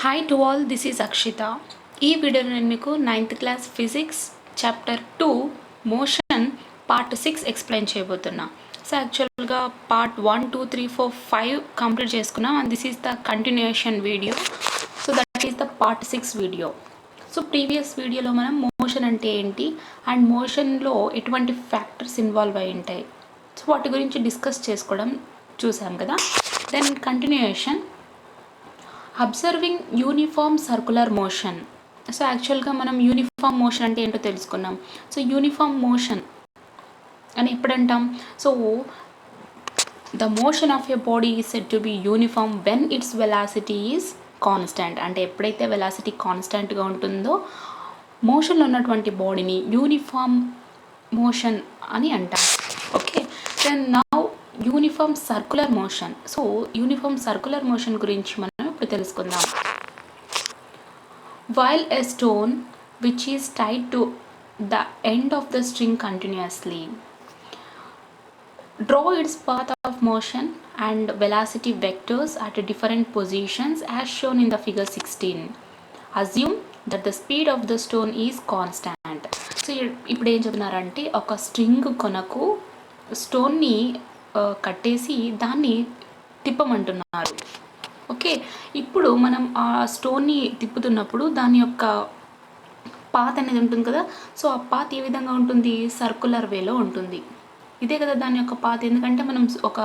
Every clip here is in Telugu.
Hi to all, this is Akshita. ఈ వీడియోలో నేను మీకు 9th class physics chapter 2 motion part 6 explain చేయబోతున్నా. సో యాక్చువల్గా పార్ట్ 1, 2, 3, 4, 5 కంప్లీట్ చేసుకున్నాం and this is the continuation video. So that is the part 6 video. So previous వీడియోలో మనం మోషన్ అంటే ఏంటి అండ్ మోషన్లో ఎటువంటి ఫ్యాక్టర్స్ ఇన్వాల్వ్ అయి ఉంటాయి, సో వాటి గురించి డిస్కస్ చేసుకోవడం చూసాం కదా. Then continuation observing uniform circular motion. So యాక్చువల్గా మనం యూనిఫామ్ మోషన్ అంటే ఏంటో తెలుసుకున్నాం. సో యూనిఫామ్ మోషన్ అని ఎప్పుడంటాం? So the motion of a body is said to be uniform when its velocity is constant. అంటే ఎప్పుడైతే వెలాసిటీ కాన్స్టాంట్గా ఉంటుందో మోషన్లో ఉన్నటువంటి బాడీని యూనిఫామ్ మోషన్ అని అంటాం. Okay, then now uniform circular motion. So uniform circular motion గురించి మనం ఇప్పుడు తెలుసుకుందాం. While a stone which is tied to the end of the string continuously draw its path of motion and velocity vectors at different positions as shown in the figure 16. Assume that the speed of the stone is constant. So ఇప్పుడు ఏం చెప్తున్నారంటే ఒక స్ట్రింగ్ కొనకు స్టోన్ని కట్టేసి దాన్ని తిప్పమంటున్నారు. ఓకే, ఇప్పుడు మనం ఆ స్టోన్ని తిప్పుతున్నప్పుడు దాని యొక్క పాత్ అనేది ఉంటుంది కదా. సో ఆ పాత్ ఏ విధంగా ఉంటుంది? సర్కులర్ వేలో ఉంటుంది. ఇదే కదా దాని యొక్క పాత్. ఎందుకంటే మనం ఒక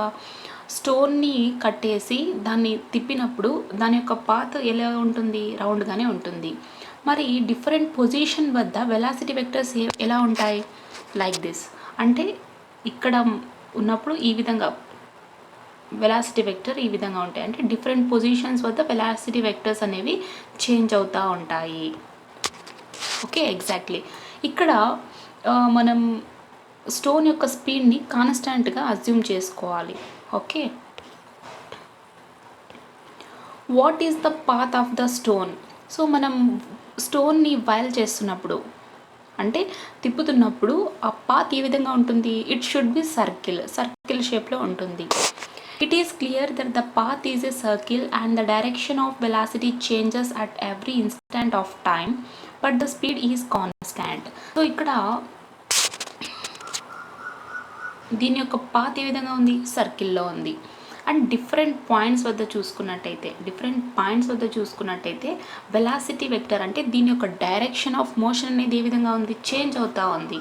స్టోన్ని కట్టేసి దాన్ని తిప్పినప్పుడు దాని యొక్క పాత్ ఎలా ఉంటుంది? రౌండ్గానే ఉంటుంది. మరి డిఫరెంట్ పొజిషన్ వద్ద వెలాసిటీ వెక్టర్స్ ఎలా ఉంటాయి? Like this. అంటే ఇక్కడ ఉన్నప్పుడు ఈ విధంగా వెలాసిటీ వెక్టర్ ఈ విధంగా ఉంటాయి. అంటే డిఫరెంట్ పొజిషన్స్ వద్ద వెలాసిటీ వెక్టర్స్ అనేవి చేంజ్ అవుతూ ఉంటాయి. Okay, exactly. ఇక్కడ మనం స్టోన్ యొక్క స్పీడ్ని కాన్స్టాంట్గా అజ్యూమ్ చేసుకోవాలి. Okay, what is the path of the stone? So మనం స్టోన్ని వైల్ చేస్తున్నప్పుడు అంటే తిప్పుతున్నప్పుడు ఆ పాత్ ఏ విధంగా ఉంటుంది? ఇట్ షుడ్ బి సర్కిల్ షేప్లో ఉంటుంది. It is clear that the path is a circle and the direction of velocity changes at every instant of time, but the speed is constant. So ఇక్కడ దీని యొక్క పాత్ ఏ విధంగా ఉంది? సర్కిల్లో ఉంది. అండ్ డిఫరెంట్ పాయింట్స్ వద్ద చూసుకున్నట్టయితే వెలాసిటీ వెక్టర్ అంటే దీని యొక్క డైరెక్షన్ ఆఫ్ మోషన్ అనేది ఏ విధంగా ఉంది? చేంజ్ అవుతూ ఉంది.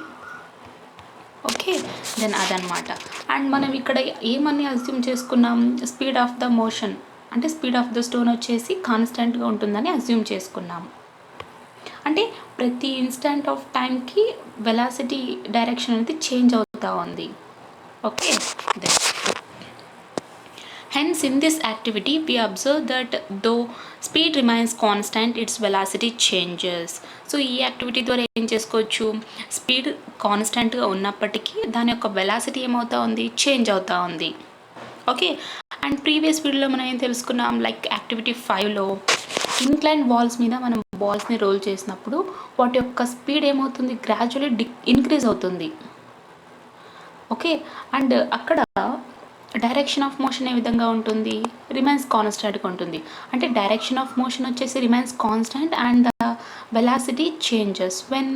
ఓకే, దెన్ అదనమాట. అండ్ మనం ఇక్కడ ఏమని అజ్యూమ్ చేసుకున్నాం? స్పీడ్ ఆఫ్ ద మోషన్ అంటే స్పీడ్ ఆఫ్ ద స్టోన్ వచ్చేసి కాన్స్టెంట్గా ఉంటుందని అజ్యూమ్ చేసుకున్నాం. అంటే ప్రతి ఇన్స్టెంట్ ఆఫ్ టైంకి వెలాసిటీ డైరెక్షన్ అనేది చేంజ్ అవుతూ ఉంది. Okay, then hence in this activity we observe that though speed remains constant, its velocity changes. So ఈ యాక్టివిటీ ద్వారా ఏం చేసుకోవచ్చు? స్పీడ్ కాన్స్టెంట్గా ఉన్నప్పటికీ దాని యొక్క వెలాసిటీ ఏమవుతా ఉంది? చేంజ్ అవుతూ ఉంది. ఓకే, అండ్ ప్రీవియస్ వీడియోలో మనం ఏం తెలుసుకున్నాం? లైక్ యాక్టివిటీ 5లో ఇన్క్లైన్ వాల్స్ మీద మనం బాల్స్ని రోల్ చేసినప్పుడు వాటి యొక్క స్పీడ్ ఏమవుతుంది? గ్రాడ్యువల్లీ ఇంక్రీజ్ అవుతుంది. ఓకే, అండ్ అక్కడ డైరెక్షన్ ఆఫ్ మోషన్ ఏ విధంగా ఉంటుంది? రిమైన్స్ కాన్స్టాంట్గా ఉంటుంది. అంటే డైరెక్షన్ ఆఫ్ మోషన్ వచ్చేసి remains constant and the velocity changes when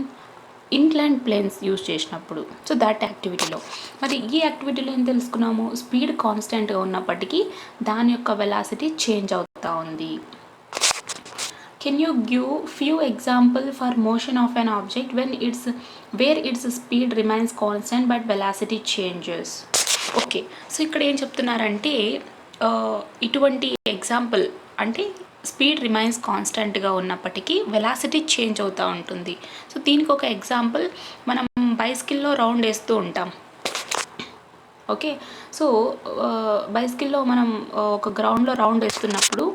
incline planes use చేసినప్పుడు. సో దట్ యాక్టివిటీలో మరి ఈ యాక్టివిటీలో ఏం తెలుసుకున్నాము? స్పీడ్ కాన్స్టాంట్గా ఉన్నప్పటికీ దాని యొక్క వెలాసిటీ చేంజ్ అవుతూ ఉంది. Can you give few example for motion of an object where it's speed remains constant but velocity changes? Okay, so ఇక్కడ ఏం చెప్తున్నారంటే ఇటువంటి ఎగ్జాంపుల్ అంటే స్పీడ్ రిమైన్స్ కాన్స్టెంట్గా ఉన్నప్పటికీ వెలాసిటీ చేంజ్ అవుతూ ఉంటుంది. సో దీనికి ఒక ఎగ్జాంపుల్, మనం బైసికిల్లో రౌండ్ వేస్తూ ఉంటాం. ఓకే, సో బైసికిల్లో మనం ఒక గ్రౌండ్లో రౌండ్ వేస్తున్నప్పుడు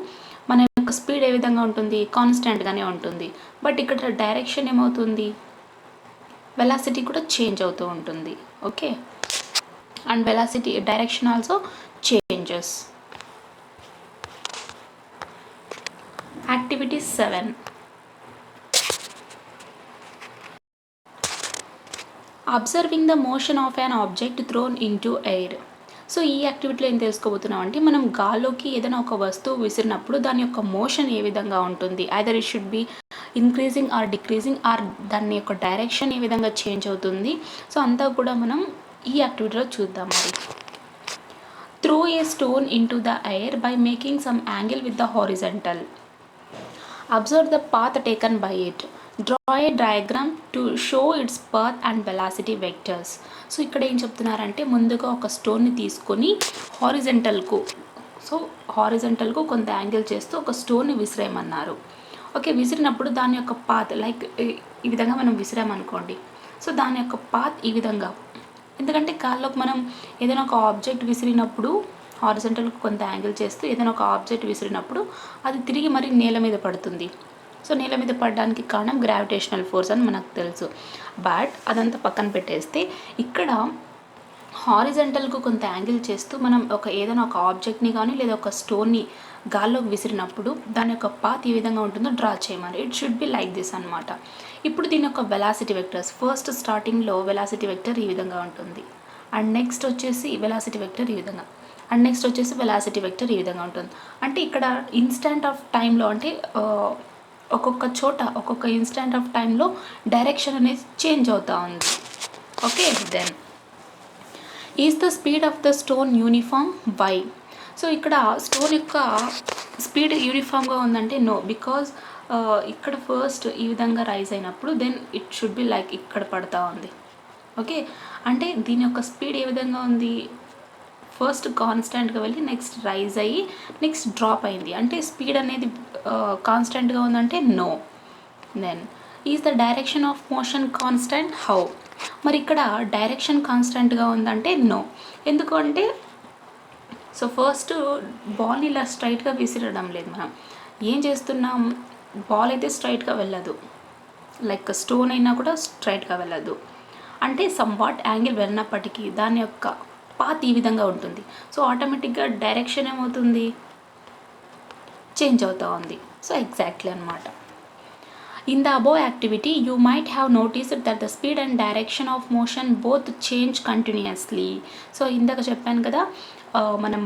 మన యొక్క స్పీడ్ ఏ విధంగా ఉంటుంది? కాన్స్టెంట్గానే ఉంటుంది. బట్ ఇక్కడ డైరెక్షన్ ఏమవుతుంది? వెలాసిటీ కూడా చేంజ్ అవుతూ ఉంటుంది. Okay, and velocity direction also changes. Activity 7. Observing the motion of an object thrown into air. So ఈ యాక్టివిటీలో ఏం తెలుసుకోబోతున్నాం అంటే మనం గాల్లోకి ఏదైనా ఒక వస్తువు విసిరినప్పుడు దాని యొక్క మోషన్ ఏ విధంగా ఉంటుంది, either it should be increasing or decreasing or దాని యొక్క డైరెక్షన్ ఏ విధంగా చేంజ్ అవుతుంది. సో అంతా కూడా మనం ఈ యాక్టివిటీలో చూద్దాం. మరి throw A stone in to the air by making some angle with the horizontal. Observe the path taken by it. Draw A diagram to show it's path and velocity vectors. So ఇక్కడ ఏం చెప్తున్నారంటే ముందుగా ఒక స్టోన్ని తీసుకొని హారిజంటల్కు కొంత యాంగిల్ చేస్తూ ఒక స్టోన్ని విసిరేయమన్నారు. ఓకే, విసిరినప్పుడు దాని యొక్క పాత్ లైక్ ఈ విధంగా మనం విసిరామనుకోండి. సో దాని యొక్క పాత్ ఈ విధంగా, ఎందుకంటే గాల్లోకి మనం ఏదైనా ఒక ఆబ్జెక్ట్ విసిరినప్పుడు హారిజంటల్కు కొంత యాంగిల్ చేస్తూ ఏదైనా ఒక ఆబ్జెక్ట్ విసిరినప్పుడు అది తిరిగి మరి నేల మీద పడుతుంది. సో నేల మీద పడడానికి కారణం గ్రావిటేషనల్ ఫోర్స్ అని మనకు తెలుసు. బట్ అదంతా పక్కన పెట్టేస్తే ఇక్కడ హారిజంటల్కు కొంత యాంగిల్ చేస్తూ మనం ఏదైనా ఒక ఆబ్జెక్ట్ని కానీ లేదా ఒక స్టోన్ని గాల్లోకి విసిరినప్పుడు దాని యొక్క పాత్ ఏ విధంగా ఉంటుందో డ్రా చేయమని. It should be like this అనమాట. ఇప్పుడు దీని యొక్క వెలాసిటీ వెక్టర్స్, ఫస్ట్ స్టార్టింగ్లో వెలాసిటీ వెక్టర్ ఈ విధంగా ఉంటుంది, అండ్ నెక్స్ట్ వచ్చేసి వెలాసిటీ వెక్టర్ ఈ విధంగా, అండ్ నెక్స్ట్ వచ్చేసి వెలాసిటీ వెక్టర్ ఈ విధంగా ఉంటుంది. అంటే ఇక్కడ ఇన్స్టెంట్ ఆఫ్ టైంలో అంటే ఒక్కొక్క చోట ఒక్కొక్క ఇన్స్టెంట్ ఆఫ్ టైంలో డైరెక్షన్ అనేది చేంజ్ అవుతూ ఉంది. Okay, then is the speed of the stone uniform? Why? So ఇక్కడ స్టోన్ యొక్క స్పీడ్ యూనిఫామ్గా ఉందంటే నో, బికాజ్ ఇక్కడ ఫస్ట్ ఈ విధంగా రైజ్ అయినప్పుడు then it should be like ఇక్కడ పడతా ఉంది. ఓకే, అంటే దీని యొక్క స్పీడ్ ఏ విధంగా ఉంది, ఫస్ట్ కాన్స్టెంట్గా వెళ్ళి నెక్స్ట్ రైజ్ అయ్యి నెక్స్ట్ డ్రాప్ అయింది. అంటే స్పీడ్ అనేది కాన్స్టెంట్గా ఉందంటే no. Then is the direction of motion constant? How? మరి ఇక్కడ డైరెక్షన్ కాన్స్టెంట్గా ఉందంటే నో. ఎందుకంటే సో ఫస్ట్ బాల్ని ఇలా స్ట్రైట్గా విసిరడం లేదు, మనం ఏం చేస్తున్నాం, బాల్ అయితే స్ట్రైట్గా వెళ్ళదు, లైక్ స్టోన్ అయినా కూడా స్ట్రైట్గా వెళ్ళదు. అంటే సమ్వాట్ యాంగిల్ వెళ్ళినప్పటికీ దాని యొక్క పాత్ ఈ విధంగా ఉంటుంది. సో ఆటోమేటిక్గా డైరెక్షన్ ఏమవుతుంది, చేంజ్ అవుతూ ఉంది. సో ఎగ్జాక్ట్లీ అనమాట. In the above activity, you might have noticed that the speed and direction of motion both change continuously. So ఇందాక చెప్పాను కదా, మనం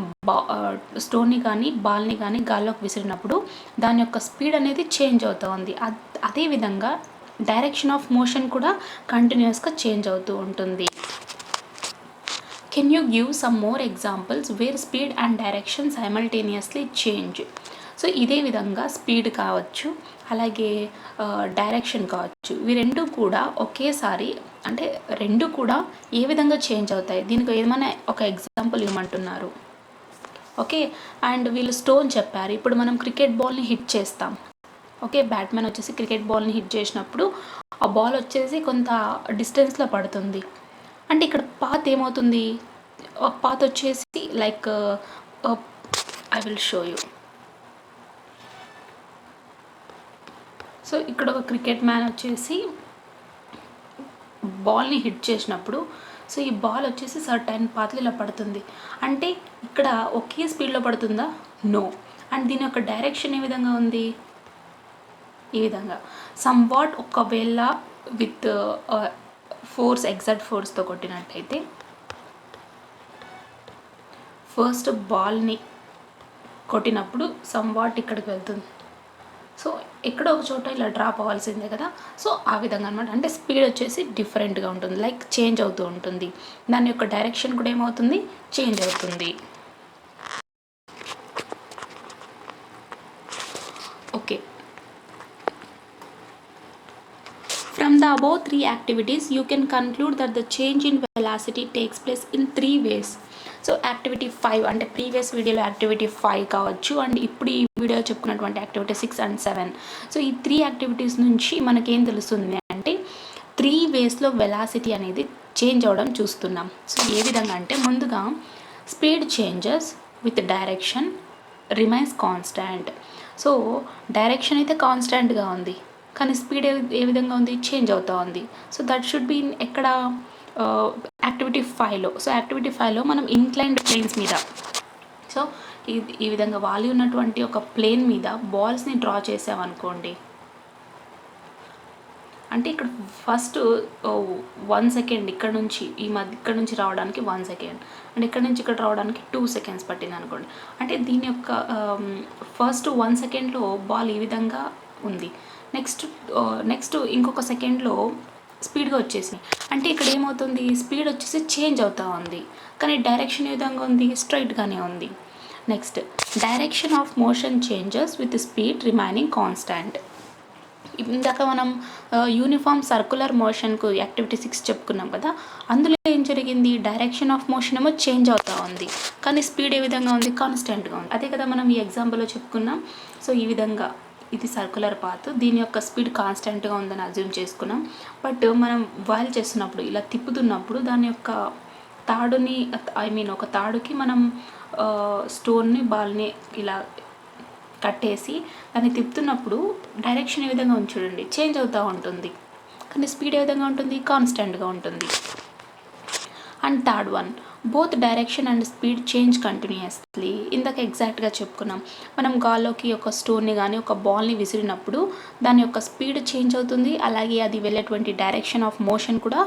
స్టోన్ని కానీ బాల్ని కానీ గాల్లోకి విసిరినప్పుడు దాని యొక్క స్పీడ్ అనేది చేంజ్ అవుతూ ఉంది. అదేవిధంగా డైరెక్షన్ ఆఫ్ మోషన్ కూడా కంటిన్యూస్గా చేంజ్ అవుతూ ఉంటుంది. Can you give some more examples where speed and direction simultaneously change? So ఇదే విధంగా స్పీడ్ కావచ్చు, అలాగే డైరెక్షన్ కావచ్చు, ఇవి రెండు కూడా ఒకేసారి అంటే రెండు కూడా ఏ విధంగా చేంజ్ అవుతాయి, దీనికి ఏమైనా ఒక ఎగ్జాంపుల్ ఇవ్వమంటున్నారు. ఓకే, అండ్ వీళ్ళు స్టోన్ చెప్పారు. ఇప్పుడు మనం క్రికెట్ బాల్ని హిట్ చేస్తాం. ఓకే, బ్యాట్మెన్ వచ్చేసి క్రికెట్ బాల్ని హిట్ చేసినప్పుడు ఆ బాల్ వచ్చేసి కొంత డిస్టెన్స్లో పడుతుంది. అంటే ఇక్కడ పాత్ ఏమవుతుంది, పాత్ వచ్చేసి like I will show you. So ఇక్కడ ఒక క్రికెట్ మ్యాన్ వచ్చేసి బాల్ని హిట్ చేసినప్పుడు సో ఈ బాల్ వచ్చేసి సర్టైన్ పాత్లో ఇలా పడుతుంది. అంటే ఇక్కడ ఒకే స్పీడ్లో పడుతుందా? నో. అండ్ దీని యొక్క డైరెక్షన్ ఏ విధంగా ఉంది, ఈ విధంగా సమ్వాట్. ఒకవేళ విత్ ఫోర్స్, ఎగ్జాక్ట్ ఫోర్స్తో కొట్టినట్టయితే ఫస్ట్ బాల్ని కొట్టినప్పుడు సమ్వాట్ ఇక్కడికి వెళ్తుంది. సో ఎక్కడో ఒక చోట ఇలా డ్రాప్ అవ్వాల్సిందే కదా. సో ఆ విధంగా అనమాట. అంటే స్పీడ్ వచ్చేసి డిఫరెంట్గా ఉంటుంది, లైక్ చేంజ్ అవుతూ ఉంటుంది. దాని యొక్క డైరెక్షన్ కూడా ఏమవుతుంది, చేంజ్ అవుతుంది. Okay, from the above 3 activities you can conclude that the change in velocity takes place in 3 ways. So activity 5 అంటే ప్రీవియస్ వీడియోలో యాక్టివిటీ 5 కావచ్చు, అండ్ ఇప్పుడు ఈ వీడియోలో చెప్పుకున్నటువంటి యాక్టివిటీ 6 and 7. సో ఈ 3 యాక్టివిటీస్ నుంచి మనకేం తెలుస్తుంది అంటే 3 వేస్లో వెలాసిటీ అనేది చేంజ్ అవ్వడం చూస్తున్నాం. సో ఏ విధంగా అంటే ముందుగా speed changes with direction remains constant. So direction అయితే కాన్స్టాంట్గా ఉంది, కానీ స్పీడ్ ఏ విధంగా ఉంది, చేంజ్ అవుతూ ఉంది. సో దట్ షుడ్ బి ఎక్కడ, యాక్టివిటీ 5లో. సో యాక్టివిటీ 5లో మనం ఇంక్లైన్డ్ ప్లేన్స్ మీద, సో ఈ విధంగా వాలి ఉన్నటువంటి ఒక ప్లేన్ మీద బాల్స్ని డ్రా చేసామనుకోండి. అంటే ఇక్కడ ఫస్ట్ 1 సెకండ్ ఇక్కడ నుంచి ఇక్కడ నుంచి రావడానికి 1 సెకండ్, అండ్ ఇక్కడ నుంచి ఇక్కడ రావడానికి 2 సెకండ్స్ పట్టింది అనుకోండి. అంటే దీని యొక్క ఫస్ట్ 1 సెకండ్లో బాల్ ఈ విధంగా ఉంది, నెక్స్ట్ ఇంకొక సెకండ్లో స్పీడ్గా వచ్చేసింది. అంటే ఇక్కడ ఏమవుతుంది, స్పీడ్ వచ్చేసి చేంజ్ అవుతూ ఉంది, కానీ డైరెక్షన్ ఏ విధంగా ఉంది, స్ట్రైట్గానే ఉంది. Next, direction of motion changes with speed remaining constant. ఇందాక మనం యూనిఫామ్ సర్కులర్ మోషన్కు యాక్టివిటీ 6 చెప్పుకున్నాం కదా, అందులో ఏం జరిగింది, డైరెక్షన్ ఆఫ్ మోషన్ ఏమో చేంజ్ అవుతూ ఉంది, కానీ స్పీడ్ ఏ విధంగా ఉంది, కాన్స్టెంట్గా ఉంది. అదే కదా మనం ఈ ఎగ్జాంపుల్లో చెప్పుకున్నాం. సో ఈ విధంగా ఇది సర్కులర్ పాత్, దీని యొక్క స్పీడ్ కాన్స్టెంట్గా ఉందని అజ్యూమ్ చేసుకున్నాం. బట్ మనం వాయిల్ చేస్తున్నప్పుడు ఇలా తిప్పుతున్నప్పుడు దాని యొక్క తాడుని ఒక తాడుకి మనం స్టోన్ని బాల్ని ఇలా కట్టేసి దాన్ని తిప్పుతున్నప్పుడు డైరెక్షన్ ఏ విధంగా ఉంది చూడండి, చేంజ్ అవుతూ ఉంటుంది, కానీ స్పీడ్ ఏ విధంగా ఉంటుంది, కాన్స్టెంట్గా ఉంటుంది. And third one, both direction and speed change continuously. ఇందాక ఎగ్జాక్ట్గా చెప్పుకున్నాం, మనం గాల్లోకి ఒక స్టోన్ని కానీ ఒక బాల్ని విసిరినప్పుడు దాని యొక్క స్పీడ్ చేంజ్ అవుతుంది, అలాగే అది వెళ్ళేటువంటి డైరెక్షన్ ఆఫ్ మోషన్ కూడా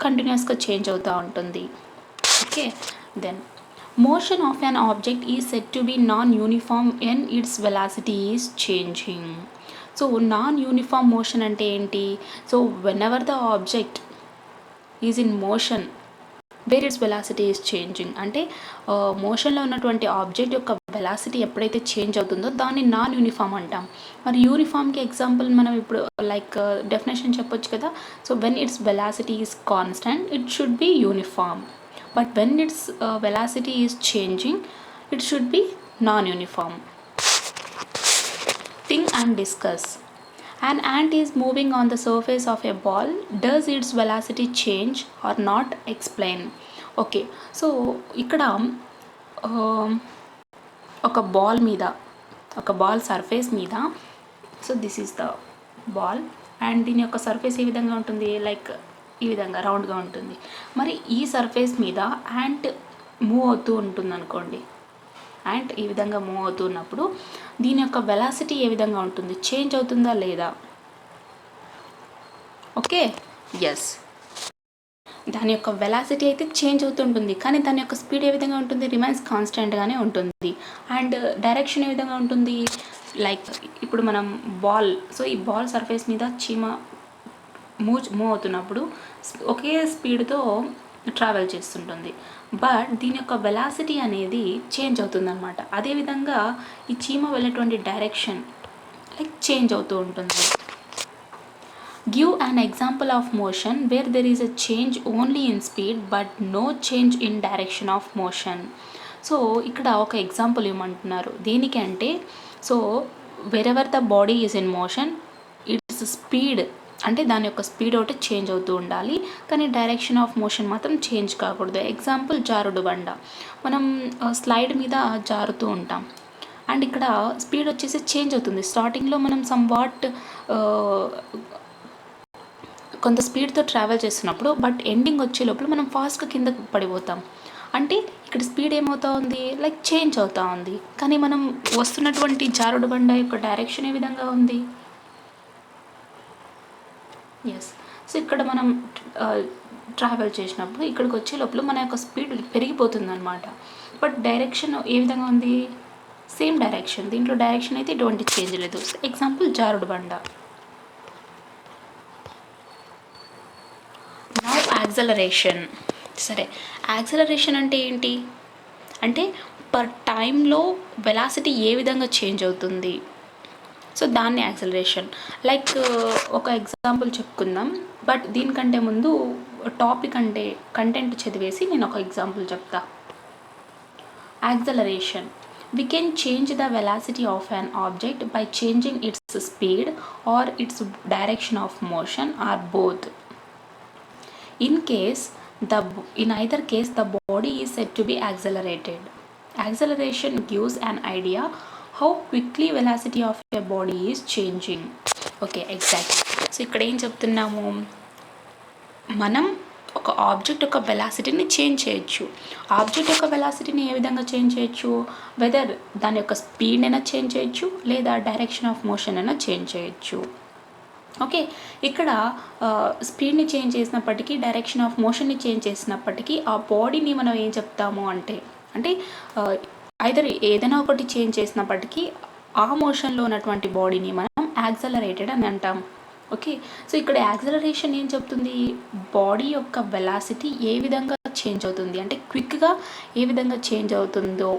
కంటిన్యూస్గా చేంజ్ అవుతూ ఉంటుంది. Okay, then motion of an object is said to be non-uniform when its velocity is changing. So non-uniform motion అంటే ఏంటి, so whenever the object is in motion where its velocity is changing, అంటే మోషన్లో ఉన్నటువంటి ఆబ్జెక్ట్ యొక్క వెలాసిటీ ఎప్పుడైతే చేంజ్ అవుతుందో దాన్ని నాన్ యూనిఫామ్ అంటాం. మరి యూనిఫామ్కి ఎగ్జాంపుల్ మనం ఇప్పుడు లైక్ డెఫినేషన్ చెప్పొచ్చు కదా. So when its velocity is constant it should B uniform, but when its velocity is changing it should be non-uniform. Think and discuss. An ant is moving on the surface of a ball. Does its velocity change or not? Explain. Okay, so ఇక్కడ ఒక బాల్ సర్ఫేస్ మీద, so this is the ball and దీని యొక్క సర్ఫేస్ ఏ విధంగా ఉంటుంది, లైక్ ఈ విధంగా రౌండ్గా ఉంటుంది. మరి ఈ సర్ఫేస్ మీద యాంట్ మూవ్ అవుతూ ఉంటుంది అనుకోండి, యాంట్ ఈ విధంగా మూవ్ అవుతూ ఉన్నప్పుడు దీని యొక్క వెలాసిటీ ఏ విధంగా ఉంటుంది, చేంజ్ అవుతుందా లేదా? ఓకే, ఎస్, దాని యొక్క వెలాసిటీ అయితే చేంజ్ అవుతుంటుంది, కానీ దాని యొక్క స్పీడ్ ఏ విధంగా ఉంటుంది, రిమైన్స్ కాన్స్టెంట్గానే ఉంటుంది. అండ్ డైరెక్షన్ ఏ విధంగా ఉంటుంది, లైక్ ఇప్పుడు మనం బాల్, సో ఈ బాల్ సర్ఫేస్ మీద చీమ మూవ్ అవుతున్నప్పుడు ఒకే స్పీడ్తో ట్రావెల్ చేస్తుంటుంది, బట్ దీని యొక్క వెలాసిటీ అనేది చేంజ్ అవుతుందన్నమాట. అదేవిధంగా ఈ చీమ వెళ్ళేటువంటి డైరెక్షన్ లైక్ చేంజ్ అవుతూ ఉంటుంది. Give an example of motion where there is a change only in speed but no change in direction of motion. So ఇక్కడ ఒక ఎగ్జాంపుల్ ఇవ్వమంటున్నారు దేనికి అంటే, so wherever the body is in motion its speed, అంటే దాని యొక్క స్పీడ్ ఒకటి చేంజ్ అవుతూ ఉండాలి, కానీ డైరెక్షన్ ఆఫ్ మోషన్ మాత్రం చేంజ్ కాకూడదు. ఎగ్జాంపుల్ జారుడు బండ, మనం స్లైడ్ మీద జారుతూ ఉంటాం అండ్ ఇక్కడ స్పీడ్ వచ్చేసి చేంజ్ అవుతుంది. స్టార్టింగ్లో మనం సమ్ వాట్ కొంత స్పీడ్తో ట్రావెల్ చేస్తున్నప్పుడు, బట్ ఎండింగ్ వచ్చే లోపల మనం ఫాస్ట్గా కిందకు పడిపోతాం. అంటే ఇక్కడ స్పీడ్ ఏమవుతూ ఉంది, లైక్ చేంజ్ అవుతూ ఉంది, కానీ మనం వస్తున్నటువంటి జారుడు బండ యొక్క డైరెక్షన్ ఏ విధంగా ఉంది. ఎస్, సో ఇక్కడ మనం ట్రావెల్ చేసినప్పుడు ఇక్కడికి వచ్చే లోపల మన యొక్క స్పీడ్ పెరిగిపోతుంది అనమాట, బట్ డైరెక్షన్ ఏ విధంగా ఉంది, సేమ్ డైరెక్షన్, దీంట్లో డైరెక్షన్ అయితే ఎటువంటి చేంజ్ లేదు. ఎగ్జాంపుల్ జారుడు బండ. Now acceleration. సరే, యాక్సలరేషన్ అంటే ఏంటి అంటే పర్ టైంలో వెలాసిటీ ఏ విధంగా చేంజ్ అవుతుంది, సో దాన్ని యాక్సలరేషన్. లైక్ ఒక ఎగ్జాంపుల్ చెప్పుకుందాం, బట్ దీనికంటే ముందు టాపిక్ అంటే కంటెంట్ చదివేసి నేను ఒక ఎగ్జాంపుల్ చెప్తా. Acceleration, we can change the velocity of an object by changing its speed or its direction of motion or both. In either case the body is said to be accelerated. Acceleration gives an idea how quickly velocity of a body is changing. Okay, exactly. So ఇక్కడ ఏం చెప్తున్నాము, మనం ఒక ఆబ్జెక్ట్ యొక్క వెలాసిటీని చేంజ్ చేయొచ్చు. ఆబ్జెక్ట్ యొక్క వెలాసిటీని ఏ విధంగా చేంజ్ చేయొచ్చు, వెదర్ దాని యొక్క స్పీడ్ అయినా చేంజ్ చేయొచ్చు లేదా డైరెక్షన్ ఆఫ్ మోషన్ అయినా చేంజ్ చేయొచ్చు. ఓకే. ఇక్కడ స్పీడ్ని చేంజ్ చేసినప్పటికీ, డైరెక్షన్ ఆఫ్ మోషన్ని చేంజ్ చేసినప్పటికీ ఆ బాడీని మనం ఏం చెప్తాము అంటే అంటే ఐదర్ ఏదైనా ఒకటి చేంజ్ చేసినప్పటికీ ఆ మోషన్లో ఉన్నటువంటి బాడీని మనం యాక్సలరేటెడ్ అని అంటాం. ఓకే. సో ఇక్కడ యాక్సలరేషన్ ఏం చెప్తుంది, బాడీ యొక్క వెలాసిటీ ఏ విధంగా చేంజ్ అవుతుంది అంటే క్విక్గా ఏ విధంగా చేంజ్ అవుతుందో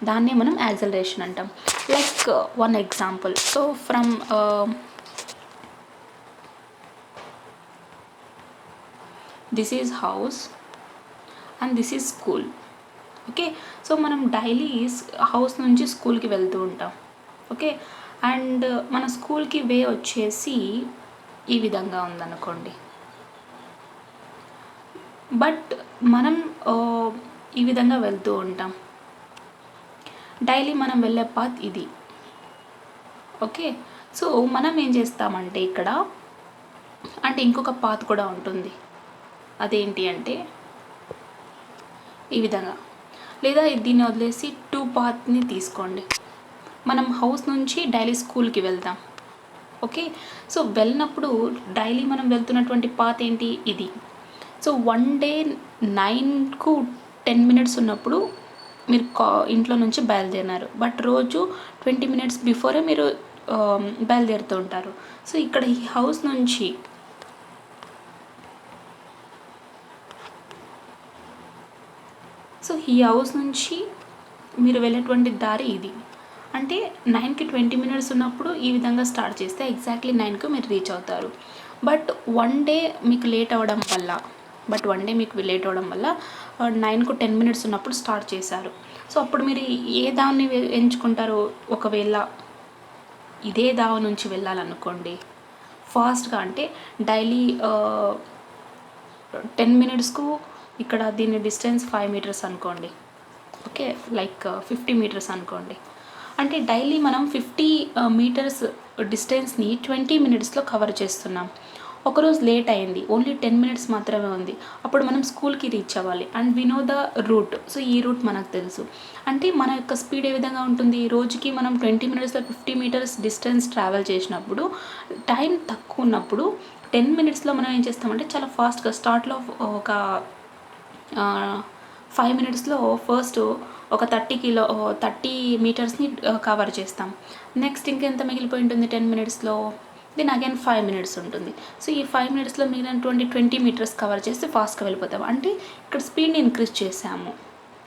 దాన్నే మనం యాక్సలరేషన్ అంటాం. Like one example, so from this is house and this is school. Okay. So మనం డైలీ హౌస్ నుంచి స్కూల్కి వెళ్తూ ఉంటాం. ఓకే. అండ్ మన స్కూల్కి వే వచ్చేసి ఈ విధంగా ఉందనుకోండి. బట్ మనం ఈ విధంగా వెళ్తూ ఉంటాం. డైలీ మనం వెళ్ళే పాత్ ఇది. ఓకే. సో మనం ఏం చేస్తామంటే ఇక్కడ అంటే ఇంకొక పాత్ కూడా ఉంటుంది. అదేంటి అంటే ఈ విధంగా, లేదా దీన్ని వదిలేసి 2 పాత్ని తీసుకోండి. మనం హౌస్ నుంచి డైలీ స్కూల్కి వెళ్తాం. ఓకే. సో వెళ్ళినప్పుడు డైలీ మనం వెళ్తున్నటువంటి పాత్ ఏంటి, ఇది. సో వన్ డే 9కు 10 minutes ఉన్నప్పుడు మీరు ఇంట్లో నుంచి బయలుదేరినారు, బట్ రోజు 20 minutes బిఫోరే మీరు బయలుదేరుతూ ఉంటారు. సో ఇక్కడ ఈ హౌస్ నుంచి మీరు వెళ్ళేటువంటి దారి ఇది. అంటే 9కి 20 minutes ఉన్నప్పుడు ఈ విధంగా స్టార్ట్ చేస్తే ఎగ్జాక్ట్లీ 9కు మీరు రీచ్ అవుతారు. బట్ వన్ డే మీకు లేట్ అవ్వడం వల్ల 9కు 10 minutes ఉన్నప్పుడు స్టార్ట్ చేశారు. సో అప్పుడు మీరు ఏ దాన్ని ఎంచుకుంటారు, ఒకవేళ ఇదే దావ నుంచి వెళ్ళాలనుకోండి ఫాస్ట్గా, అంటే డైలీ 10 minutesకు ఇక్కడ దీని డిస్టెన్స్ 5 meters అనుకోండి. ఓకే. లైక్ 50 meters అనుకోండి. అంటే డైలీ మనం 50 meters డిస్టెన్స్ని 20 minutesలో కవర్ చేస్తున్నాం. ఒకరోజు లేట్ అయింది, ఓన్లీ 10 minutes మాత్రమే ఉంది, అప్పుడు మనం స్కూల్కి రీచ్ అవ్వాలి and we know the route. So ఈ రూట్ మనకు తెలుసు. అంటే మన యొక్క స్పీడ్ ఏ విధంగా ఉంటుంది, రోజుకి మనం 20 minutesలో 50 meters డిస్టెన్స్ ట్రావెల్ చేసినప్పుడు, టైం తక్కువ ఉన్నప్పుడు 10 minutesలో మనం ఏం చేస్తామంటే చాలా ఫాస్ట్గా స్టార్ట్లో ఒక 5 minutesలో ఫస్ట్ ఒక 30 metersని కవర్ చేస్తాం. నెక్స్ట్ ఇంకెంత మిగిలిపోయి ఉంటుంది 10 minutesలో, దెన్ అగైన్ 5 minutes ఉంటుంది. సో ఈ 5 minutesలో మిగిలినటువంటి 20 meters కవర్ చేస్తే ఫాస్ట్గా వెళ్ళిపోతాం. అంటే ఇక్కడ స్పీడ్ని ఇంక్రీజ్ చేసాము.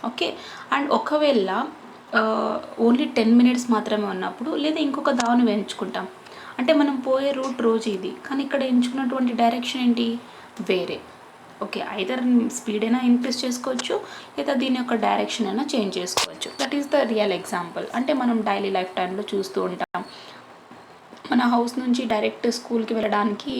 ఓకే. అండ్ ఒకవేళ ఓన్లీ 10 minutes మాత్రమే ఉన్నప్పుడు, లేదా ఇంకొక దావను ఎంచుకుంటాం. అంటే మనం పోయే రూట్ రోజు ఇది, కానీ ఇక్కడ ఎంచుకున్నటువంటి డైరెక్షన్ ఏంటి, వేరే. ఓకే. ఐదర్ స్పీడ్ అయినా ఇంక్రీజ్ చేసుకోవచ్చు, లేదా దీని యొక్క డైరెక్షన్ అయినా చేంజ్ చేసుకోవచ్చు. That is the real example. అంటే మనం డైలీ లైఫ్ టైంలో చూస్తూ ఉంటాం. మన హౌస్ నుంచి డైరెక్ట్ స్కూల్కి వెళ్ళడానికి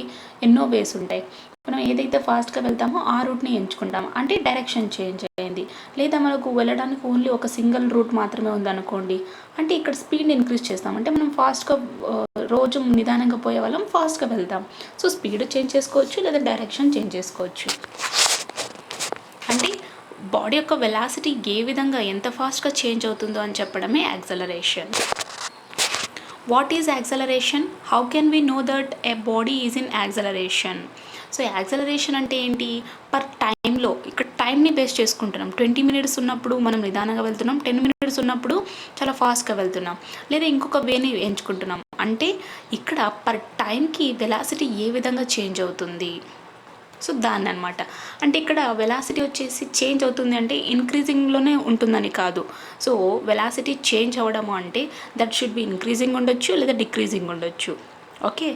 ఎన్నో వేస్ ఉంటాయి. మనం ఏదైతే ఫాస్ట్గా వెళ్తామో ఆ రూట్ని ఎంచుకుంటాం, అంటే డైరెక్షన్ చేంజ్ అయింది. లేదా మనకు వెళ్ళడానికి ఓన్లీ ఒక సింగిల్ రూట్ మాత్రమే ఉందనుకోండి, అంటే ఇక్కడ స్పీడ్ని ఇంక్రీజ్ చేస్తాం. అంటే మనం ఫాస్ట్గా రోజు నిదానంగా పోయే వాళ్ళం ఫాస్ట్గా వెళ్తాం. సో స్పీడ్ చేంజ్ చేసుకోవచ్చు, లేదా డైరెక్షన్ చేంజ్ చేసుకోవచ్చు. అంటే బాడీ యొక్క వెలాసిటీ ఏ విధంగా ఎంత ఫాస్ట్గా చేంజ్ అవుతుందో అని చెప్పడమే acceleration. What is acceleration? How can we know that A body is in acceleration? So acceleration అంటే ఏంటి, పర్ టైంలో ఇక్కడ టైంని బేస్ చేసుకుంటున్నాం. 20 minutes ఉన్నప్పుడు మనం నిదానంగా వెళ్తున్నాం, 10 minutes ఉన్నప్పుడు చాలా ఫాస్ట్గా వెళ్తున్నాం, లేదా ఇంకొక వేని ఎంచుకుంటున్నాం. అంటే ఇక్కడ పర్ టైంకి వెలాసిటీ ఏ విధంగా చేంజ్ అవుతుంది, సో దాన్ని అనమాట. అంటే ఇక్కడ వెలాసిటీ వచ్చేసి చేంజ్ అవుతుంది అంటే ఇంక్రీజింగ్లోనే ఉంటుందని కాదు. సో వెలాసిటీ చేంజ్ అవ్వడము అంటే దట్ షుడ్ బి ఇంక్రీజింగ్ ఉండొచ్చు, లేదా డిక్రీజింగ్ ఉండొచ్చు. ఓకే.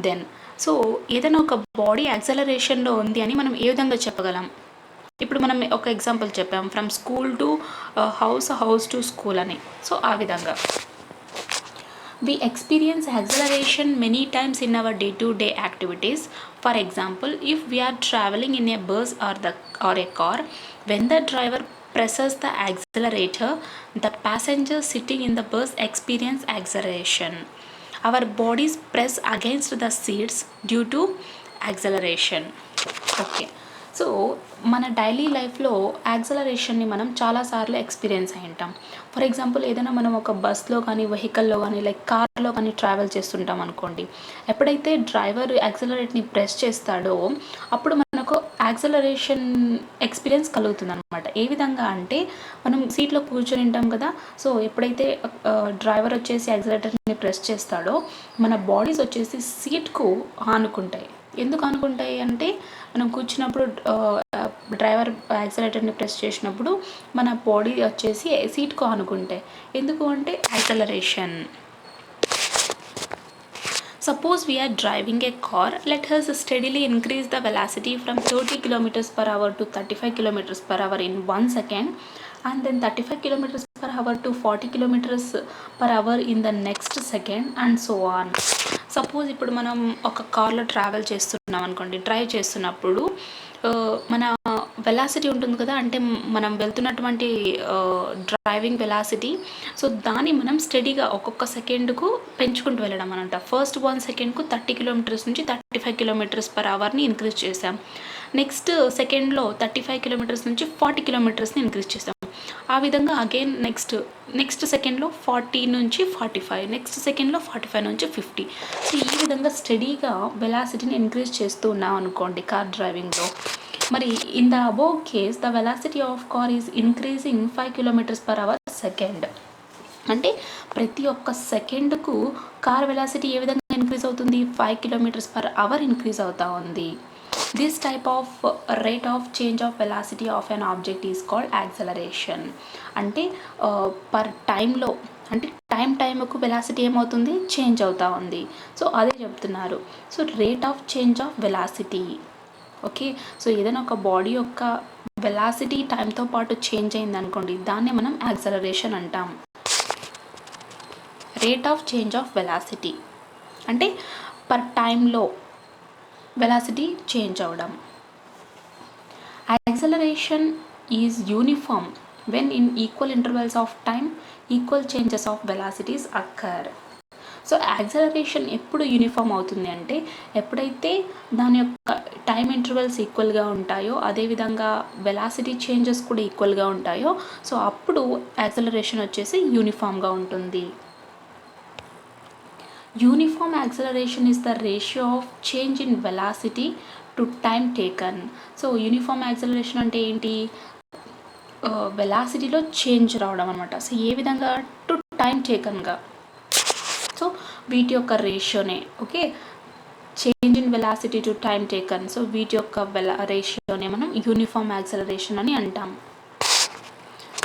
దెన్ సో ఏదైనా ఒక బాడీ యాక్సలరేషన్లో ఉంది అని మనం ఏ విధంగా చెప్పగలం? ఇప్పుడు మనం ఒక ఎగ్జాంపుల్ చెప్పాం, from school to house to school అని. సో ఆ విధంగా we experience acceleration many times in our day-to-day activities. For example, if we are traveling in a bus or a car, when the driver presses the accelerator, the passengers sitting in the bus experience acceleration. Our bodies press against the seats due to acceleration. Okay. So మన డైలీ లైఫ్లో యాక్సలరేషన్ని మనం చాలాసార్లు ఎక్స్పీరియన్స్ అయి ఉంటాం. ఫర్ ఎగ్జాంపుల్ ఏదైనా మనం ఒక బస్లో కానీ వెహికల్లో కానీ లైక్ కార్లో కానీ ట్రావెల్ చేస్తుంటాం అనుకోండి. ఎప్పుడైతే డ్రైవర్ యాక్సలరేట్ని ప్రెస్ చేస్తాడో అప్పుడు మనకు యాక్సలరేషన్ ఎక్స్పీరియన్స్ కలుగుతుంది అనమాట. ఏ విధంగా అంటే మనం సీట్లో కూర్చొని ఉంటాం కదా. సో ఎప్పుడైతే డ్రైవర్ వచ్చేసి యాక్సలరేటర్ని ప్రెస్ చేస్తాడో మన బాడీస్ వచ్చేసి సీట్కు ఆనుకుంటాయి. ఎందుకు అనుకుంటాయి అంటే మనం కూర్చున్నప్పుడు డ్రైవర్ యాక్సలరేటర్ని ప్రెస్ చేసినప్పుడు మన బాడీ వచ్చేసి సీట్కు ఆనుకుంటాయి. ఎందుకు అంటే acceleration. Suppose we are driving a car, let us steadily increase the velocity from 30 kilometers per hour to 35 kilometers per hour in 1 second, and then 35 kilometers per hour to 40 kilometers per hour in the next second, and so on. Suppose ఇప్పుడు మనం ఒక కార్లో ట్రావెల్ చేస్తున్నాం అనుకోండి. డ్రైవ్ చేస్తున్నప్పుడు మన వెలాసిటీ ఉంటుంది కదా, అంటే మనం వెళ్తున్నటువంటి డ్రైవింగ్ వెలాసిటీ. సో దాన్ని మనం స్టడీగా ఒక్కొక్క సెకండ్కు పెంచుకుంటూ వెళ్ళడం అనమాట. ఫస్ట్ 1 సెకండ్కు 30 కిలోమీటర్స్ నుంచి 35 కిలోమీటర్స్ పర్ అవర్ని ఇంక్రీజ్ చేసాం. నెక్స్ట్ సెకండ్లో 35 కిలోమీటర్స్ నుంచి 40 కిలోమీటర్స్ని ఇంక్రీజ్ చేసాం. ఆ విధంగా అగైన్ నెక్స్ట్ సెకండ్లో 40 నుంచి 45, నెక్స్ట్ సెకండ్లో 45 నుంచి 50. సో ఈ విధంగా స్టడీగా వెలాసిటీని ఇంక్రీజ్ చేస్తూ ఉన్నాం అనుకోండి కార్ డ్రైవింగ్లో. మరి in the above case the velocity of car is increasing 5 kilometres per hour second. అంటే ప్రతి ఒక్క సెకండ్కు కార్ వెలాసిటీ ఏ విధంగా ఇంక్రీజ్ అవుతుంది? 5 కిలోమీటర్స్ పర్ అవర్ ఇంక్రీజ్ అవుతూ ఉంది. This type of rate of change of velocity of an object is called acceleration. అంటే పర్ టైంలో, అంటే టైంకు వెలాసిటీ ఏమవుతుంది? చేంజ్ అవుతూ ఉంది. సో అదే చెప్తున్నారు. So rate of change of velocity. Okay, so ఏదైనా ఒక బాడీ యొక్క వెలాసిటీ టైంతో పాటు చేంజ్ అయింది అనుకోండి, దాన్ని మనం యాక్సలరేషన్ అంటాం. Rate of change of velocity అంటే పర్ టైంలో వెలాసిటీ చేంజ్ అవ్వడం. Acceleration is uniform when in equal intervals of time equal changes of velocities occur. So acceleration ఎప్పుడు యూనిఫామ్ అవుతుంది అంటే ఎప్పుడైతే దాని యొక్క టైం ఇంటర్వెల్స్ ఈక్వల్గా ఉంటాయో, అదేవిధంగా వెలాసిటీ చేంజెస్ కూడా ఈక్వల్గా ఉంటాయో, సో అప్పుడు యాక్సలరేషన్ వచ్చేసి యూనిఫామ్గా ఉంటుంది. Uniform acceleration is the ratio of change in velocity to time taken. So uniform acceleration అంటే ఏంటి? వెలాసిటీలో చేంజ్ రావడం అనమాట. సో ఏ విధంగా? To time టేకన్గా. సో వీటి యొక్క రేషియోనే, okay, change in velocity to time taken. So వీటి యొక్క రేషియోనే మనం యూనిఫామ్ యాక్సలరేషన్ అని అంటాం.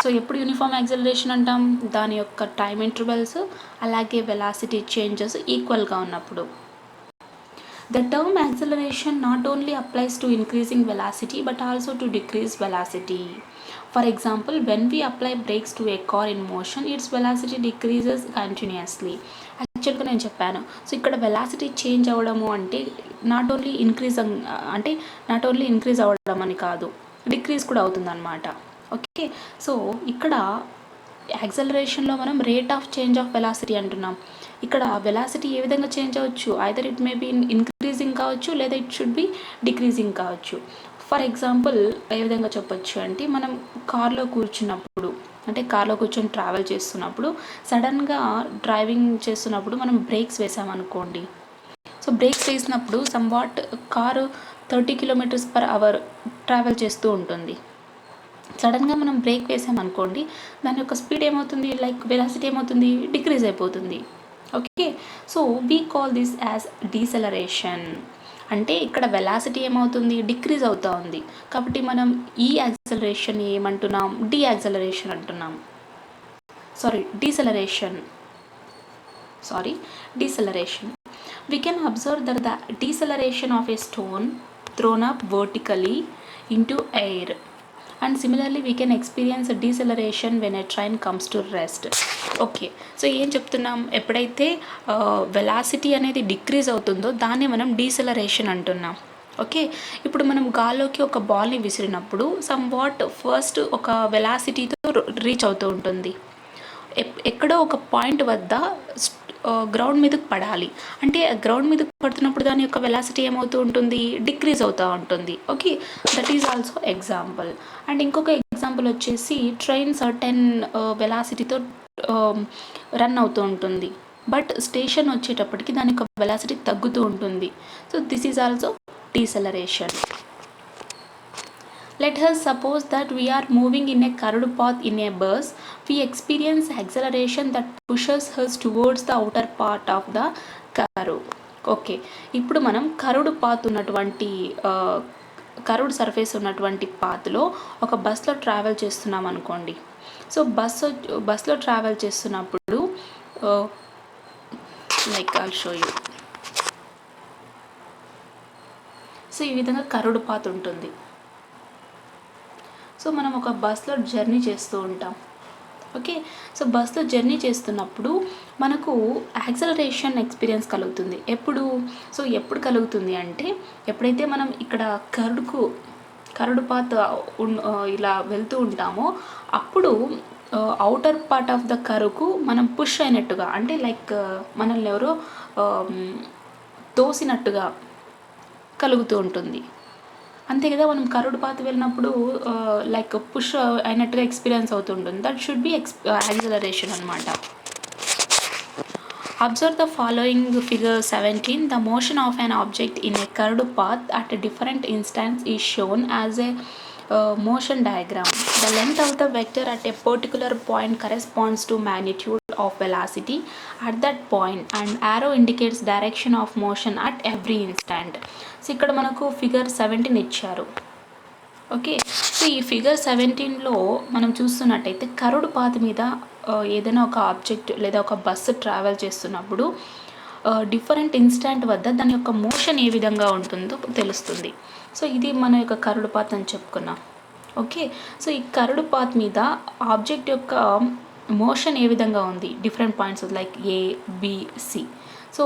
సో ఎప్పుడు యూనిఫామ్ యాక్సలరేషన్ అంటాం? దాని యొక్క టైం ఇంటర్వెల్స్ అలాగే వెలాసిటీ చేంజెస్ ఈక్వల్గా ఉన్నప్పుడు. The term acceleration not only applies to increasing velocity but also to decrease velocity. For example, when we apply brakes to a car in motion, its velocity decreases continuously. యాక్చువల్గా నేను చెప్పాను. సో ఇక్కడ వెలాసిటీ చేంజ్ అవ్వడము అంటే నాట్ ఓన్లీ ఇంక్రీజ్ అవ్వడం అని కాదు, డిక్రీజ్ కూడా అవుతుందన్నమాట. ఓకే, సో ఇక్కడ యాక్సలరేషన్లో మనం rate of change of velocity అంటున్నాం. ఇక్కడ వెలాసిటీ ఏ విధంగా చేంజ్ అవ్వచ్చు? Either it may be increasing కావచ్చు, లేదా ఇట్ షుడ్ బి డిక్రీజింగ్ కావచ్చు. ఫర్ ఎగ్జాంపుల్ ఏ విధంగా చెప్పొచ్చు అంటే, మనం కార్లో కూర్చొని ట్రావెల్ చేస్తున్నప్పుడు సడన్గా డ్రైవింగ్ చేస్తున్నప్పుడు మనం బ్రేక్స్ వేసామనుకోండి. సో బ్రేక్స్ వేసినప్పుడు somewhat car 30 kilometres per hour travel చేస్తూ ఉంటుంది. సడన్గా మనం బ్రేక్ వేసామనుకోండి, దాని యొక్క స్పీడ్ ఏమవుతుంది? లైక్ వెలాసిటీ ఏమవుతుంది? డిక్రీజ్ అయిపోతుంది. Okay, so we call this as deceleration. అంటే ఇక్కడ వెలాసిటీ ఏమవుతుంది? డిక్రీజ్ అవుతూ ఉంది. కాబట్టి మనం ఈ యాక్సలరేషన్ ఏమంటున్నాం? డీసెలరేషన్ అంటున్నాం. Deceleration. We can observe that the deceleration of a stone thrown up vertically into air. And similarly we can experience a deceleration when a train comes to rest. Okay, so ఏం చెప్తున్నాం? ఎప్పుడైతే వెలాసిటీ అనేది డిక్రీజ్ అవుతుందో దాన్ని మనం డీసెలరేషన్ అంటున్నాం. ఓకే, ఇప్పుడు మనం గాల్లోకి ఒక బాల్ని విసిరినప్పుడు సమ్ వాట్ ఫస్ట్ ఒక వెలాసిటీతో రీచ్ అవుతూ ఉంటుంది. ఎక్కడో ఒక పాయింట్ వద్ద గ్రౌండ్ మీదకి పడాలి. అంటే గ్రౌండ్ మీదకి పడుతున్నప్పుడు దాని యొక్క వెలాసిటీ ఏమవుతూ ఉంటుంది, డిక్రీజ్ అవుతూ ఉంటుంది. Okay, that is also example. And ఇంకొక ఎగ్జాంపుల్ వచ్చేసి ట్రైన్ సర్టెన్ వెలాసిటీతో రన్ అవుతూ ఉంటుంది, బట్ స్టేషన్ వచ్చేటప్పటికి దాని యొక్క వెలాసిటీ తగ్గుతూ ఉంటుంది. So this is also deceleration. Let us suppose that we are moving in a curved path in a bus. We experience acceleration that pushes us towards the outer part of the curve. Okay, ఇప్పుడు మనం కర్వ్డ్ పాత్ ఉన్నటువంటి కర్వ్డ్ సర్ఫేస్ ఉన్నటువంటి పాత్లో ఒక బస్లో ట్రావెల్ చేస్తున్నాం అనుకోండి. సో బస్లో ట్రావెల్ చేస్తున్నప్పుడు like I'll show you. So ఈ విధంగా కర్వ్డ్ పాత్ ఉంటుంది. సో మనం ఒక బస్లో జర్నీ చేస్తూ ఉంటాం. ఓకే, సో బస్లో జర్నీ చేస్తున్నప్పుడు మనకు యాక్సలరేషన్ ఎక్స్పీరియన్స్ కలుగుతుంది. ఎప్పుడు కలుగుతుంది అంటే ఎప్పుడైతే మనం ఇక్కడ కర్వ్డ్ పాత్ ఇలా వెళ్తూ ఉంటామో అప్పుడు అవుటర్ పార్ట్ ఆఫ్ ద కర్వ్కు మనం పుష్ అయినట్టుగా, అంటే లైక్ మనల్ని ఎవరో తోసినట్టుగా కలుగుతూ ఉంటుంది. అంతే కదా, మనం కర్వ్డ్ పాత్ వెళ్ళినప్పుడు లైక్ పుష్ అయినట్టుగా ఎక్స్పీరియన్స్ అవుతుంటుంది. దట్ షుడ్ బి యాక్సిలరేషన్ అనమాట. Observe the following figure 17. The motion of an object in a curved path at a different instance is shown as a motion diagram. The length of the vector at a particular point corresponds to magnitude of velocity at that point, and arrow indicates direction of motion at every instant. So ఇక్కడ మనకు ఫిగర్ 17 ఇచ్చారు. ఓకే, సో ఈ ఫిగర్ 17లో మనం చూస్తున్నట్టయితే కర్వ్డ్ పాత్ మీద ఏదైనా ఒక ఆబ్జెక్ట్ లేదా ఒక బస్సు ట్రావెల్ చేస్తున్నప్పుడు డిఫరెంట్ ఇన్స్టాంట్ వద్ద దాని యొక్క మోషన్ ఏ విధంగా ఉంటుందో తెలుస్తుంది. సో ఇది మన యొక్క కర్వ్డ్ పాత్ అని చెప్పుకున్నాం. ఓకే, సో ఈ కర్వ్డ్ పాత్ మీద ఆబ్జెక్ట్ యొక్క మోషన్ ఏ విధంగా ఉంది, different points like A, B, C. So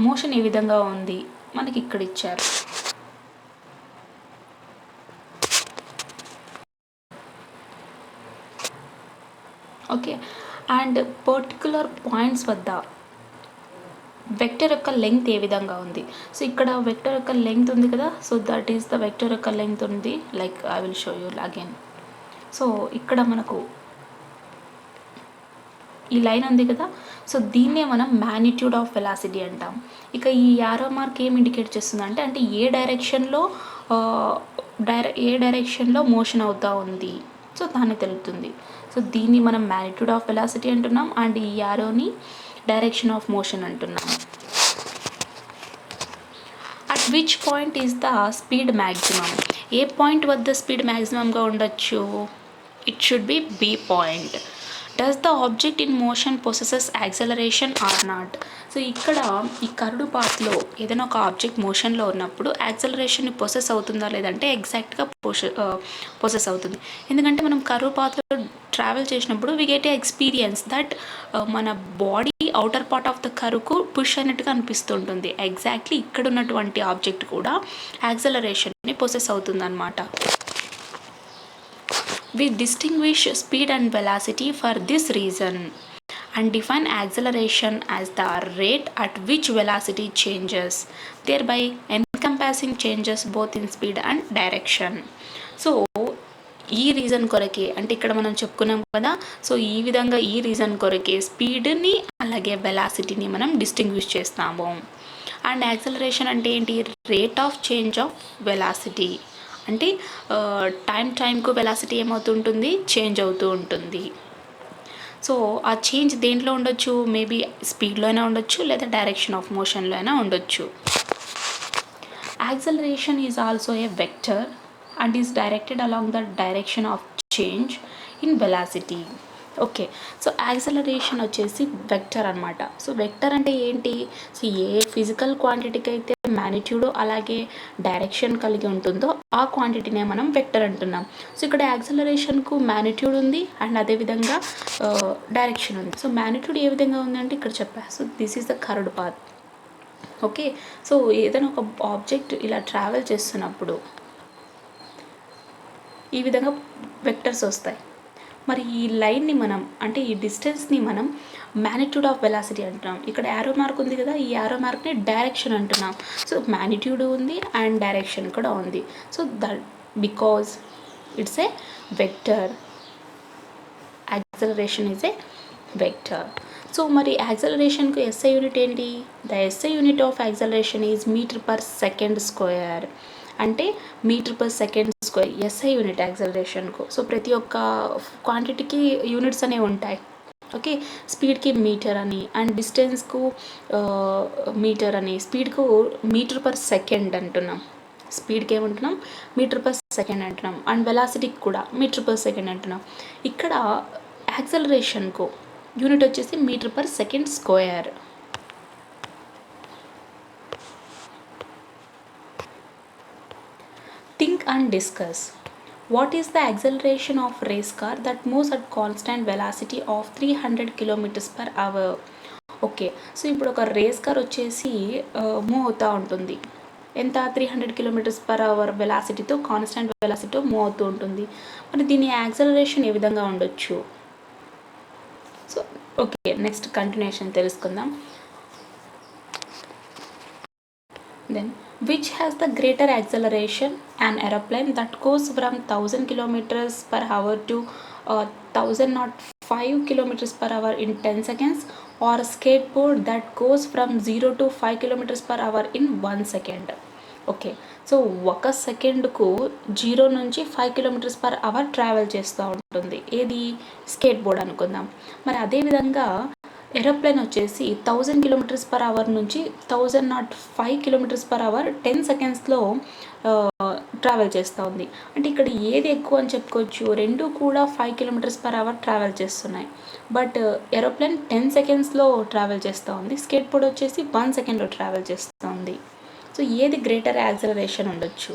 motion ఏ విధంగా ఉంది మనకి ఇక్కడ ఇచ్చారు. ఓకే, అండ్ పర్టికులర్ పాయింట్స్ వద్ద వెక్టర్ యొక్క లెంగ్త్ ఏ విధంగా ఉంది. సో ఇక్కడ వెక్టర్ యొక్క లెంగ్త్ ఉంది కదా, so that is the vector యొక్క లెంగ్త్ ఉంది. Like I will show you again. So ఇక్కడ మనకు ఈ లైన్ ఉంది కదా, సో దీన్నే మనం మ్యాగ్నిట్యూడ్ ఆఫ్ వెలాసిటీ అంటాం. ఇక ఈ యారో మార్క్ ఏం ఇండికేట్ చేస్తుంది అంటే ఏ డైరెక్షన్లో మోషన్ అవుతూ ఉంది, సో దాన్ని తెలుపుతుంది. సో దీన్ని మనం మ్యాగ్నిట్యూడ్ ఆఫ్ వెలాసిటీ అంటున్నాం, అండ్ ఈ యారోని డైరెక్షన్ ఆఫ్ మోషన్ అంటున్నాం. At which point is the speed maximum? ఏ పాయింట్ వద్ద స్పీడ్ మ్యాక్సిమంగా ఉండొచ్చు? It should be B point. Does the object in motion possesses acceleration or not? So ఇక్కడ ఈ కర్వ్డ్ పాత్లో ఏదైనా ఒక ఆబ్జెక్ట్ మోషన్లో ఉన్నప్పుడు యాక్సలరేషన్ పొసెస్ అవుతుందా లేదంటే ఎగ్జాక్ట్గా పొసెస్ అవుతుంది. ఎందుకంటే మనం కర్వ్ పాత్లో ట్రావెల్ చేసినప్పుడు we get a experience that మన body outer part of the కర్వ్కు పుష్ అయినట్టుగా అనిపిస్తుంటుంది. ఎగ్జాక్ట్లీ ఇక్కడ ఉన్నటువంటి ఆబ్జెక్ట్ కూడా యాక్సలరేషన్ని పొసెస్ అవుతుంది అన్నమాట. We distinguish speed and velocity for this reason and define acceleration as the rate at which velocity changes, thereby encompassing changes both in speed and direction. So ఈ రీజన్ కొరకే, అంటే ఇక్కడ మనం చెప్పుకున్నాం కదా, సో ఈ విధంగా ఈ రీజన్ కొరకే స్పీడ్ని అలాగే వెలాసిటీని మనం డిస్టింగ్విష్ చేస్తాము. అండ్ యాక్సలరేషన్ అంటే ఏంటి? Rate of change of velocity. అంటే టైంకు వెలాసిటీ ఏమవుతుంటుంది, చేంజ్ అవుతూ ఉంటుంది. సో ఆ చేంజ్ దేంట్లో ఉండొచ్చు? మేబీ స్పీడ్లో అయినా ఉండొచ్చు లేదా డైరెక్షన్ ఆఫ్ మోషన్లో అయినా ఉండొచ్చు. Acceleration is also a vector and is directed along the direction of change in velocity. Okay, so acceleration వచ్చేసి వెక్టర్ అనమాట. సో వెక్టర్ అంటే ఏంటి? సో ఏ ఫిజికల్ క్వాంటిటీకి అయితే మ్యాగ్నిట్యూడ్ అలాగే డైరెక్షన్ కలిగి ఉంటుందో ఆ క్వాంటిటీనే మనం వెక్టర్ అంటున్నాం. సో ఇక్కడ యాక్సలరేషన్కు మ్యాగ్నిట్యూడ్ ఉంది అండ్ అదేవిధంగా డైరెక్షన్ ఉంది. సో మ్యాగ్నిట్యూడ్ ఏ విధంగా ఉందంటే ఇక్కడ చెప్పా. So this is the curved path. Okay, so ఏదైనా ఒక ఆబ్జెక్ట్ ఇలా ట్రావెల్ చేస్తున్నప్పుడు ఈ విధంగా వెక్టర్స్ వస్తాయి. మరి ఈ లైన్ని మనం అంటే ఈ డిస్టెన్స్ని మనం మ్యాగ్నిట్యూడ్ ఆఫ్ వెలాసిటీ అంటున్నాం. ఇక్కడ యారో మార్క్ ఉంది కదా, ఈ యారో మార్క్ని డైరెక్షన్ అంటున్నాం. సో మ్యాగ్నిట్యూడ్ ఉంది అండ్ డైరెక్షన్ కూడా ఉంది. So that because it's a vector, acceleration is a vector. So మరి యాక్సలరేషన్కు ఎస్ఐ యూనిట్ ఏంటి? The SI unit of acceleration is metre per second square. అంటే metre per second square SI unit యాక్సలరేషన్కు. సో ప్రతి ఒక్క క్వాంటిటీకి యూనిట్స్ అనేవి ఉంటాయి. ఓకే, స్పీడ్కి మీటర్ అని, అండ్ డిస్టెన్స్కు మీటర్ అని, స్పీడ్కు మీటర్ పర్ సెకండ్ అంటున్నాం. స్పీడ్కి ఏమంటున్నాం? మీటర్ పర్ సెకండ్ అంటున్నాం. అండ్ వెలాసిటీకి కూడా మీటర్ పర్ సెకండ్ అంటున్నాం. ఇక్కడ యాక్సలరేషన్కు యూనిట్ వచ్చేసి metre per second square. Think and discuss. What is the acceleration of race car that moves at constant velocity of 300 kilometers per hour? Okay, so ఇప్పుడు ఒక రేస్ కార్ వచ్చేసి మూవ్ అవుతూ ఉంటుంది. ఎంత? 300 కిలోమీటర్స్ పర్ అవర్ వెలాసిటీతో, కాన్స్టెంట్ వెలాసిటీతో మూవ్ అవుతూ ఉంటుంది. మరి దీని యాక్సలరేషన్ ఏ విధంగా ఉండొచ్చు? సో ఓకే, నెక్స్ట్ కంటిన్యూషన్ తెలుసుకుందాం. Then, which has the greater acceleration? An aeroplane that goes from 1000 kilometers per hour to 1005 kilometers per hour in 10 seconds, or a skateboard that goes from 0 to 5 kilometers per hour in 1 second. Okay, so ఒక సెకండ్కు 0 నుంచి 5 కిలోమీటర్స్ పర్ అవర్ ట్రావెల్ చేస్తూ ఉంటుంది. ఏది? స్కేట్ బోర్డ్ అనుకుందాం. మరి అదేవిధంగా ఏరోప్లేన్ వచ్చేసి 1000 కిలోమీటర్స్ పర్ అవర్ నుంచి 1005 కిలోమీటర్స్ పర్ అవర్ 10 సెకండ్స్లో ట్రావెల్ చేస్తూ ఉంది. అంటే ఇక్కడ ఏది ఎక్కువ అని చెప్పుకోవచ్చు? రెండు కూడా 5 కిలోమీటర్స్ పర్ అవర్ ట్రావెల్ చేస్తున్నాయి. బట్ ఏరోప్లేన్ 10 సెకండ్స్లో ట్రావెల్ చేస్తూ ఉంది, స్కేట్ బోర్డ్ వచ్చేసి 1 సెకండ్లో ట్రావెల్ చేస్తూ ఉంది. సో ఏది గ్రేటర్ యాక్సలరేషన్ ఉండొచ్చు?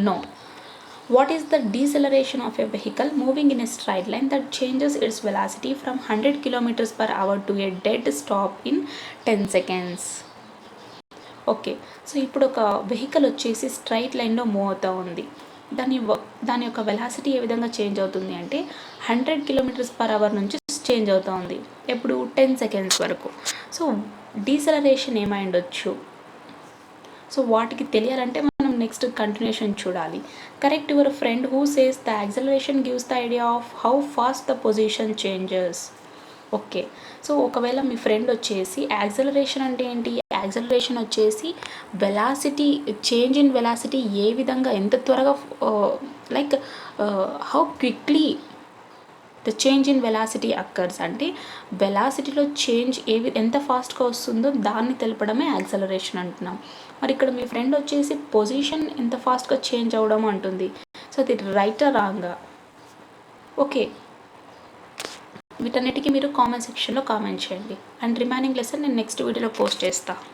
No. What is the deceleration of a vehicle moving in a straight line that changes its velocity from 100 km per hour to a dead stop in 10 seconds? Okay, so ఇప్పుడు ఒక వెహికల్ వచ్చేసి స్ట్రైట్ లైన్లో మూవ్ అవుతూ ఉంది. దాని యొక్క వెలాసిటీ ఏ విధంగా చేంజ్ అవుతుంది అంటే 100 కిలోమీటర్స్ పర్ అవర్ నుంచి చేంజ్ అవుతూ ఉంది. ఎప్పుడు? 10 సెకండ్స్ వరకు. సో డీసెలరేషన్ ఏమై ఉండొచ్చు? సో వాటికి తెలియాలంటే మనం నెక్స్ట్ కంటిన్యూషన్ చూడాలి. Correct your friend who says the acceleration gives the idea of how fast the position changes. Okay, so ఒకవేళ మీ ఫ్రెండ్ వచ్చేసి యాక్సలరేషన్ అంటే ఏంటి? యాక్సలరేషన్ వచ్చేసి వెలాసిటీ, చేంజ్ ఇన్ వెలాసిటీ ఏ విధంగా, ఎంత త్వరగా, like how quickly the change in velocity occurs. అంటే వెలాసిటీలో చేంజ్ ఎంత ఫాస్ట్గా వస్తుందో దాన్ని తెలపడమే యాక్సలరేషన్ అంటున్నాం. మరి ఇక్కడ మీ ఫ్రెండ్ వచ్చేసి పొజిషన్ ఎంత ఫాస్ట్గా చేంజ్ అవ్వడం అంటుంది. సో అది రైటా రాంగా? ఓకే, వీటన్నిటికీ మీరు కామెంట్ సెక్షన్లో కామెంట్ చేయండి. అండ్ రిమైనింగ్ లెసన్ నేను నెక్స్ట్ వీడియోలో పోస్ట్ చేస్తాను.